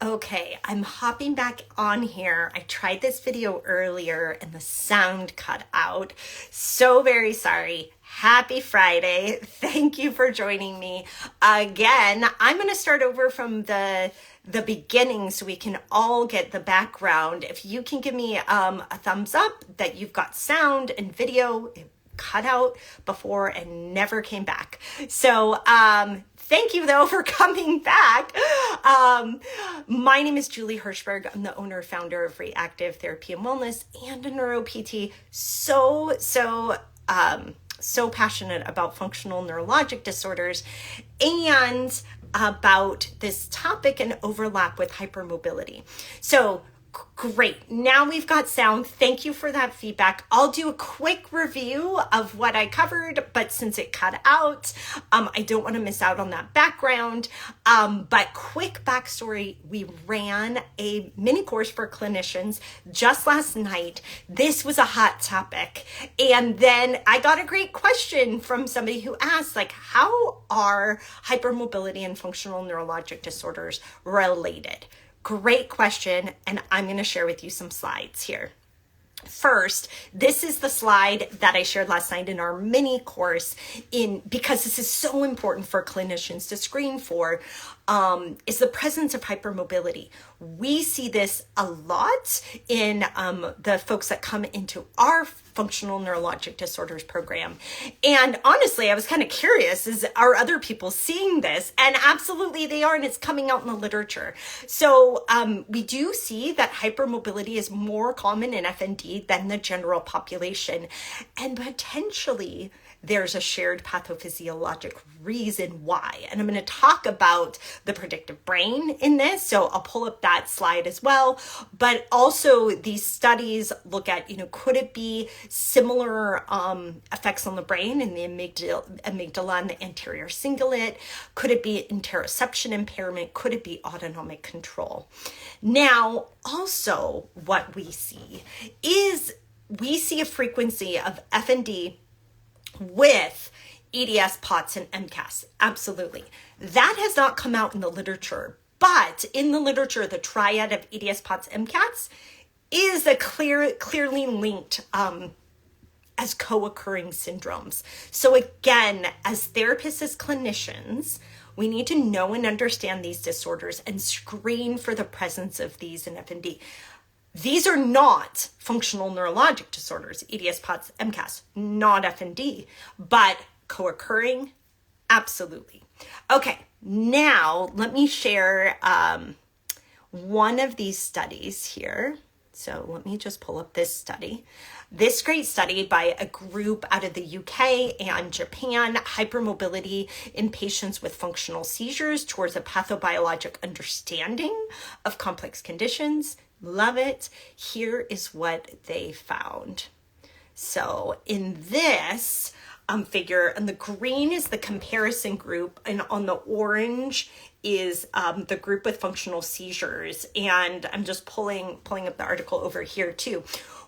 Okay, I'm hopping back on here. I tried this video earlier and the sound cut out. So very sorry. Happy Friday. Thank you for joining me. Again, I'm going to start over from the beginning so we can all get the background. If you can give me a thumbs up that you've got sound and video cut out before and never came back. So thank you though for coming back. My name is Julie Hirschberg. I'm the owner, founder of Re+active Therapy and Wellness and a neuro PT. So passionate about functional neurologic disorders and about this topic and overlap with hypermobility. So great. Now we've got sound. Thank you for that feedback. I'll do a quick review of what I covered, but since it cut out, I don't want to miss out on that background. But quick backstory, we ran a mini course for clinicians just last night. This was a hot topic. And then I got a great question from somebody who asked, like, how are hypermobility and functional neurologic disorders related? Great question, and I'm going to share with you some slides here. First, this is the slide that I shared last night in our mini course because this is so important for clinicians to screen for, is the presence of hypermobility. We see this a lot in the folks that come into our functional neurologic disorders program. And honestly, I was kind of curious, are other people seeing this? And absolutely they are, and it's coming out in the literature. So we do see that hypermobility is more common in FND than the general population. And potentially there's a shared pathophysiologic reason why. And I'm going to talk about the predictive brain in this. So I'll pull up that slide as well. But also these studies look at, could it be similar effects on the brain in the amygdala and the anterior cingulate? Could it be interoception impairment? Could it be autonomic control? Now, also what we see is a frequency of FND with EDS, POTS, and MCAS. Absolutely. That has not come out in the literature, but in the literature, the triad of EDS, POTS, MCAS is a clearly linked as co-occurring syndromes. So again, as therapists, as clinicians, we need to know and understand these disorders and screen for the presence of these in FND. These are not functional neurologic disorders, EDS, POTS, MCAS, not FND, but co-occurring, absolutely. Okay, now let me share one of these studies here. So let me just pull up this study. This great study by a group out of the UK and Japan, hypermobility in patients with functional seizures towards a pathobiologic understanding of complex conditions. Love it. Here is what they found. So in this figure, and the green is the comparison group, and on the orange is the group with functional seizures. And I'm just pulling up the article over here too.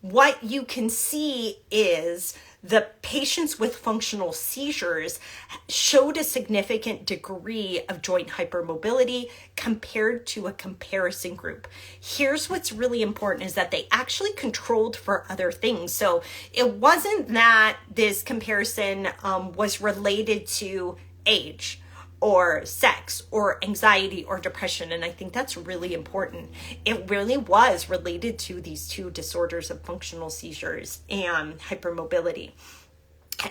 What you can see is the patients with functional seizures showed a significant degree of joint hypermobility compared to a comparison group. Here's what's really important is that they actually controlled for other things. So it wasn't that this comparison was related to age or sex or anxiety or depression. And I think that's really important. It really was related to these two disorders of functional seizures and hypermobility.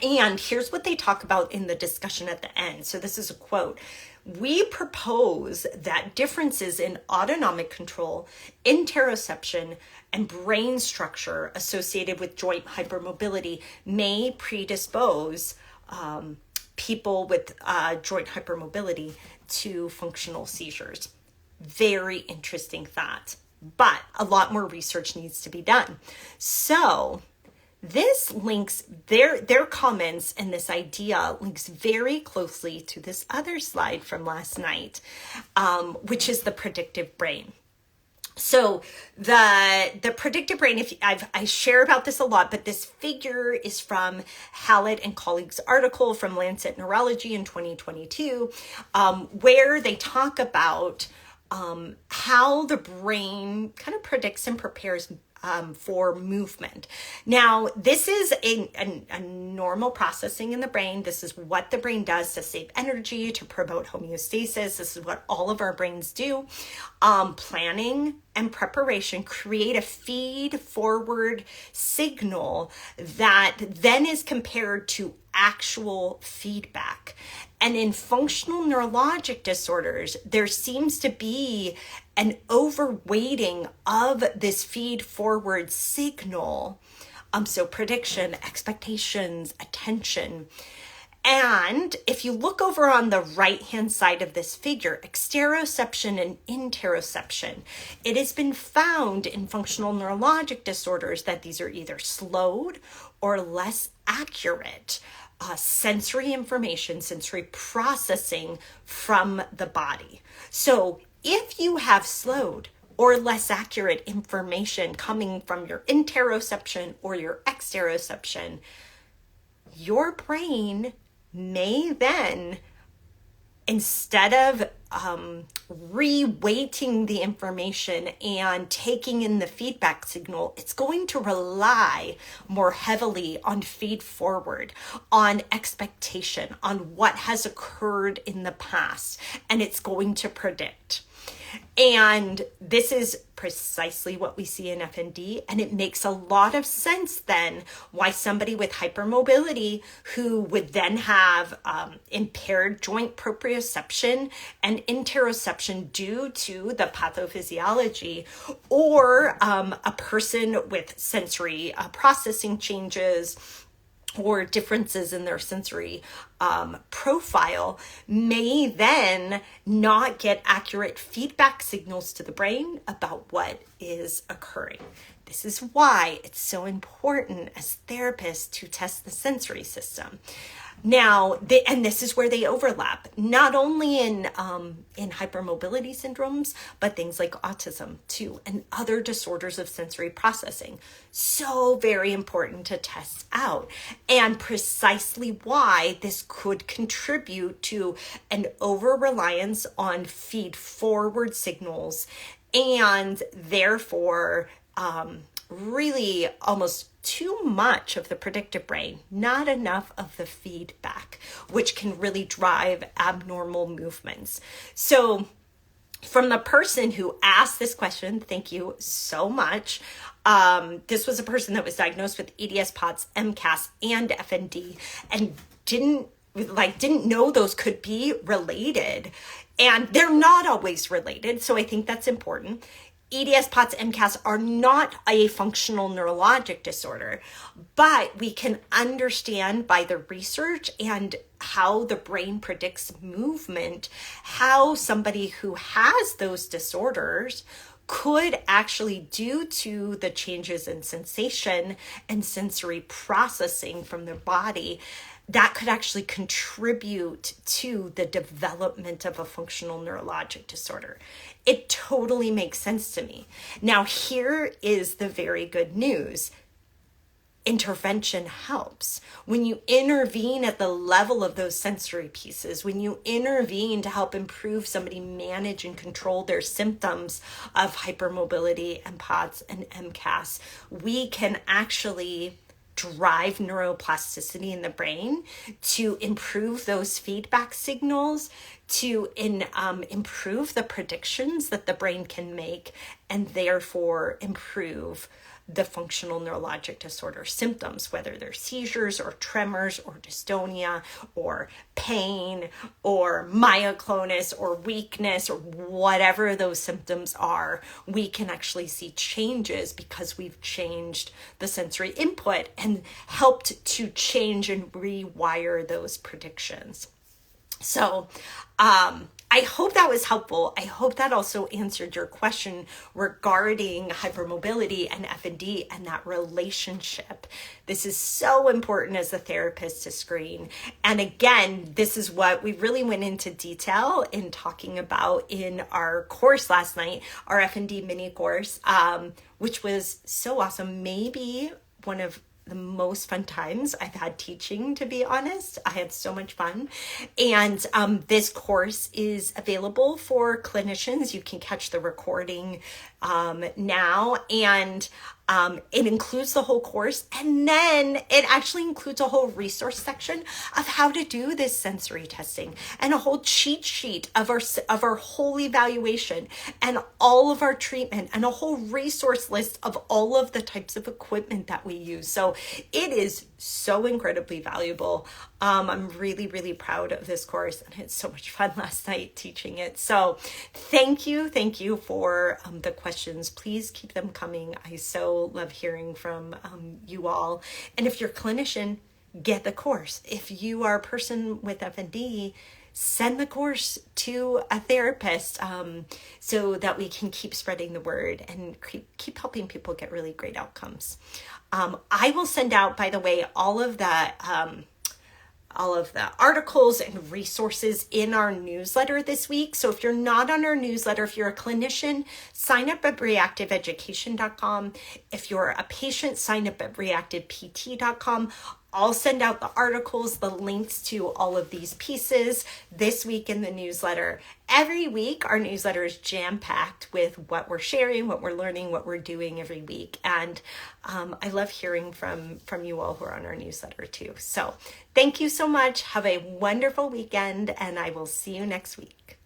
And here's what they talk about in the discussion at the end. So this is a quote. We propose that differences in autonomic control, interoception, and brain structure associated with joint hypermobility may predispose people with joint hypermobility to functional seizures. Very interesting thought, but a lot more research needs to be done. So this links their comments, and this idea links very closely to this other slide from last night, which is the predictive brain. So the predictive brain, I share about this a lot, but this figure is from Hallett and colleagues' article from Lancet Neurology in 2022, where they talk about how the brain kind of predicts and prepares for movement. Now, this is a normal processing in the brain. This is what the brain does to save energy, to promote homeostasis. This is what all of our brains do. Planning and preparation create a feed forward signal that then is compared to actual feedback. And in functional neurologic disorders, there seems to be an overweighting of this feed forward signal. So prediction, expectations, attention. And if you look over on the right-hand side of this figure, exteroception and interoception, it has been found in functional neurologic disorders that these are either slowed or less accurate sensory information, sensory processing from the body. So if you have slowed or less accurate information coming from your interoception or your exteroception, your brain may then, instead of reweighting the information and taking in the feedback signal, it's going to rely more heavily on feed forward, on expectation, on what has occurred in the past, and it's going to predict. And this is precisely what we see in FND, and it makes a lot of sense then why somebody with hypermobility who would then have impaired joint proprioception and interoception due to the pathophysiology, or a person with sensory processing changes or differences in their sensory profile may then not get accurate feedback signals to the brain about what is occurring. This is why it's so important as therapists to test the sensory system. Now, and this is where they overlap, not only in hypermobility syndromes, but things like autism too, and other disorders of sensory processing. So very important to test out, and precisely why this could contribute to an over-reliance on feed-forward signals, and therefore really almost too much of the predictive brain, not enough of the feedback, which can really drive abnormal movements. So from the person who asked this question, thank you so much. This was a person that was diagnosed with EDS, POTS, MCAS, and FND, and didn't know those could be related. And they're not always related, so I think that's important. EDS, POTS, MCAS are not a functional neurologic disorder, but we can understand by the research and how the brain predicts movement, how somebody who has those disorders could actually, due to the changes in sensation and sensory processing from their body, that could actually contribute to the development of a functional neurologic disorder. It totally makes sense to me. Now, here is the very good news. Intervention helps. When you intervene at the level of those sensory pieces, when you intervene to help improve somebody manage and control their symptoms of hypermobility and POTS and MCAS, we can actually drive neuroplasticity in the brain to improve those feedback signals, to improve the predictions that the brain can make, and therefore improve the functional neurologic disorder symptoms, whether they're seizures or tremors or dystonia or pain or myoclonus or weakness or whatever those symptoms are. We can actually see changes because we've changed the sensory input and helped to change and rewire those predictions. So, I hope that was helpful. I hope that also answered your question regarding hypermobility and FND and that relationship. This is so important as a therapist to screen. And again, this is what we really went into detail in talking about in our course last night, our FND mini course, which was so awesome. Maybe one of the most fun times I've had teaching, to be honest. I had so much fun. And this course is available for clinicians. You can catch the recording now, and it includes the whole course, and then it actually includes a whole resource section of how to do this sensory testing, and a whole cheat sheet of our whole evaluation and all of our treatment, and a whole resource list of all of the types of equipment that we use. So it is so incredibly valuable. I'm really, really proud of this course, and it's so much fun last night teaching it. So thank you for the questions. Please keep them coming. I so love hearing from you all. And if you're a clinician, get the course. If you are a person with FND, send the course to a therapist so that we can keep spreading the word and keep helping people get really great outcomes. I will send out, by the way, all of the articles and resources in our newsletter this week. So if you're not on our newsletter, if you're a clinician, sign up at reactiveeducation.com. If you're a patient, sign up at reactivept.com. I'll send out the articles, the links to all of these pieces this week in the newsletter. Every week, our newsletter is jam-packed with what we're sharing, what we're learning, what we're doing every week. And I love hearing from you all who are on our newsletter too. So thank you so much. Have a wonderful weekend, and I will see you next week.